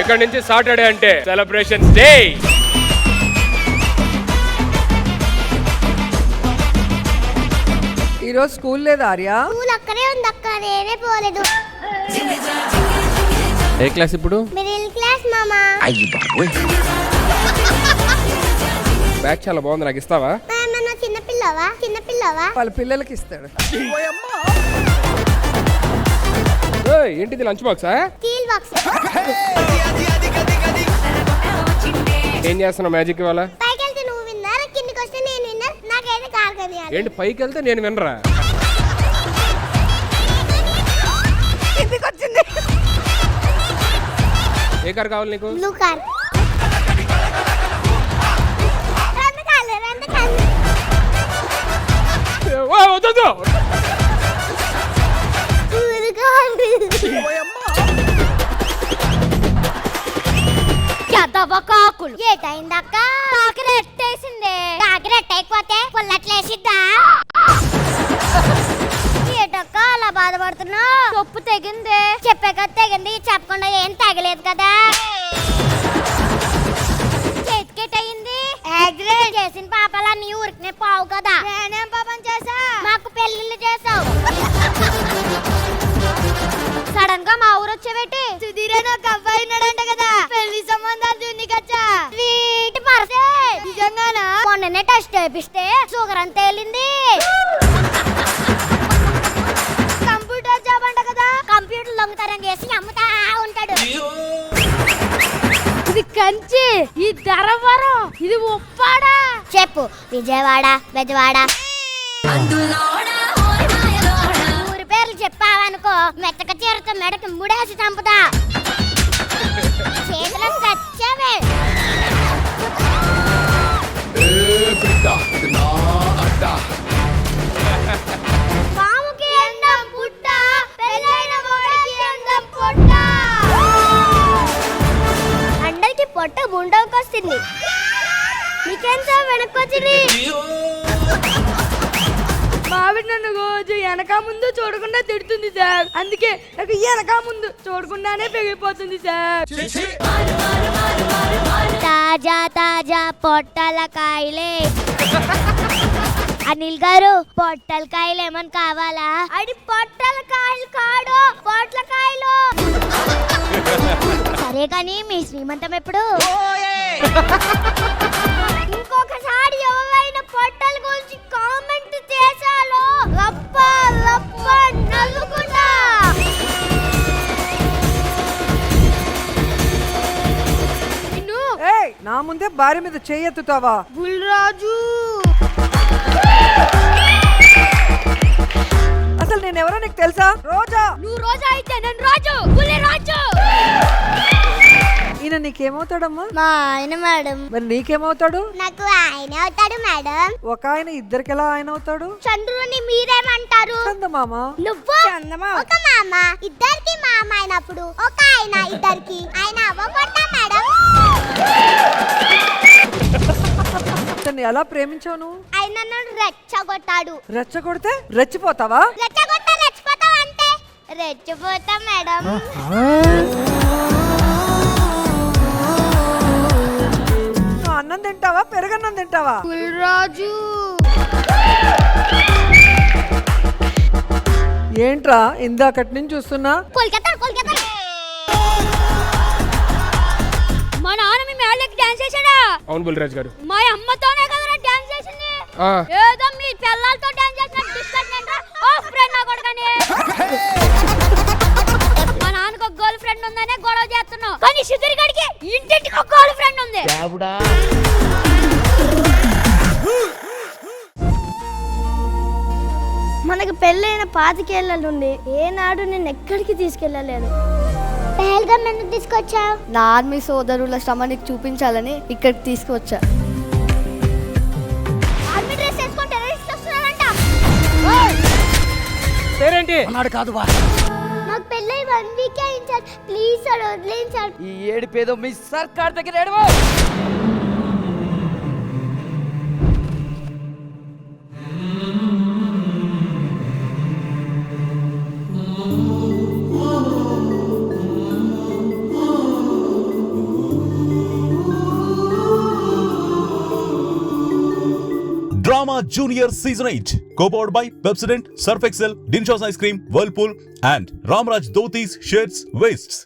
ఇక్కడ నుంచి సాటర్డే అంటే సెలబ్రేషన్స్ డే. ఈరోజు స్కూల్ లేదా ఆర్య? స్కూల్ అక్కడే ఉంది అక్క, నేనే పోలేదు. ఏ క్లాస్ ఇప్పుడు? మిడిల్ క్లాస్ మామా. బ్యాగ్ చాలా బాగుంది, నాకు ఇస్తావా? చిన్నపిల్లవా వాళ్ళ పిల్లలకి ఇస్తాడు. ఏంటిది, లంచ్ బాక్సా? Steel box. ఏం చేస్తున్నావు మ్యాజిక్ ఇవాళ? పైకి వెళ్తే నువ్వు విన్నర్, కిందికి వస్తే నేను విన్నర్. నాకైతే కార్ కొనియాలి. ఏంటి పైకి వెళ్తే నేను వినరా? కిందికి వచ్చింది. ఏ కార్ కావాలి నీకు? Blue car. కాకులు ఏటైందక్క? కాకిరెట్టేసిందే. కాకిరెట్టేకపోతే పుల్లట్లేసిద్దా? ఏటక్క అలా బాధపడుతున్నా? తప్పు తెగిందే. చెప్పే కదా తెగింది, చెప్పకుండా ఏం తగలేదు కదా. చేతికేటయింది. యాక్సిడెంట్ చేసిన పాపాలా నీ ఊరికి పావు కదా. నేనేం పాపం చేసా? మాకు పెళ్లిళ్ళు చేసావు. సడన్ గా మా ఊరు వచ్చేవేటి? సుధీరే నాకు అబ్బాయి ఉన్నాడంట కదా, పెళ్లి సంబంధాలు చూనికచ్చా. Sweet per se. నిజంగానా? మొన్ననే టెస్ట్ చేపిస్తే షుగర్ అంత తేలింది. కంప్యూటర్ జాబ్ అంట కదా, కంప్యూటర్ దొంగతనం చేసి అమ్ముతా ఉంటాడు. ఇది కంచి, ఈ ధరవరం, ఇది ఉప్పాడా? చెప్పు. విజయవాడ, బెజవాడ. ఊరి పేర్లు చెప్పావనుకో మెత్తక చీరతో మెడకి ముడేసి చంపుతా. చేతులు సచ్చావే. పాముకి ఎండం పుట్ట, పెళ్ళైన వాడికి ఎండం పొట్ట. అందరికి పొట్ట గుండెకొస్తుంది, నీకెంత వెనక్కొచ్చింది. మావిడ నన్ను రోజు వెనక ముందు చూడకుండా తిడుతుంది సార్. అందుకే నాకు వెనక ముందు చూడకుండానే పెరిగిపోతుంది సార్. తాజా తాజా పొట్టల కాయలే. అనిల్ గారు, పొట్టల కాయలు ఏమని కావాలా? అది పొట్టల కాయలు కాడు, పొట్ల కాయలు. సరే కానీ మీ శ్రీమంతం ఎప్పుడు? ఇంకొకసారి ఎవరైనా పొట్టల గురించి కామెంట్ చేశాలో రప్ప రప్ప నవ్వుకుంటా. ఏయ్, నా ముందే భార్య మీద చెయ్యెత్తుతావా? బుల్రాజు, అసలు నేను ఎవరో నీకు తెలుసా? రోజా. నువ్వు రోజా అయితే నేను రాజు, రాజు. ఈయన నీకేమవుతాడమ్మా? మా ఆయన మేడం. మరి నీకేమవుతాడు? నాకు ఆయన అవుతాడు మేడం. ఒక ఆయన ఇద్దరికి ఎలా ఆయన అవుతాడు? చంద్రుని మీరేమంటారు? చందమామ. నువ్వు ఒక మామ, ఇద్దరికి మామ అయినప్పుడు ఒక ఆయన ఇద్దరికి ఆయన అవ్వకూడదా మేడం? అతన్ని ఎలా ప్రేమించావు నువ్వు? ఆయన నన్ను రెచ్చగొట్టాడు. రెచ్చగొడితే రెచ్చిపోతావా? రెచ్చిపోతావు అంటే రెచ్చిపోతా మేడం. నువ్వు అన్నం తింటావా, పెరుగన్నం తింటావా? రాజు, ఏంట్రా ఇందాకటి నుంచి చూస్తున్నా? కోల్కతా. మా నాన్న మీ మేళ్ళకి డాన్స్ చేశాడా? అవును బుల్రాజ్ గారు. మా అమ్మతోనే కదా డాన్స్ చేసింది. ఏదో మీ పిల్లలతో డాన్స్ చేసిన డిస్కషన్ ఓ ఫ్రెండ్ నా కొడుకని. మా నాన్నకు ఒక గర్ల్ ఫ్రెండ్ ఉందనే గొడవ చేస్తున్నావు, కానీ సుధీర్ గడికి ఇంటింటికి ఒక గర్ల్ ఫ్రెండ్ ఉంది. మనకు పెళ్ళైన 25 ఏళ్ల నుండి ఏనాడు నేను ఎక్కడికి తీసుకెళ్ళలేదు. పహల్గామ్ ఎందుకు తీసుకొచ్చావు? నా ఆర్మీ సోదరుల శ్రమ నీకు చూపించాలని ఇక్కడికి తీసుకువచ్చా. ఆర్మీ డ్రెస్ వేసుకొని టెర్రరిస్ట్ వస్తున్నారంట. పేరేంటి? అన్నాడు కాదు బా. నాకు పెళ్ళై 1 వీక్ అయింది సార్. ప్లీజ్ సార్ వదిలేండి సార్. ఈ ఏడుపేదో మీ సర్కార్ దగ్గర ఏడవో. Drama Junior Season 8, co-powered by Pepsodent, Surf Excel, Dinshaw's Ice Cream, Whirlpool, and Ramraj Dhotis Shirts Wastes.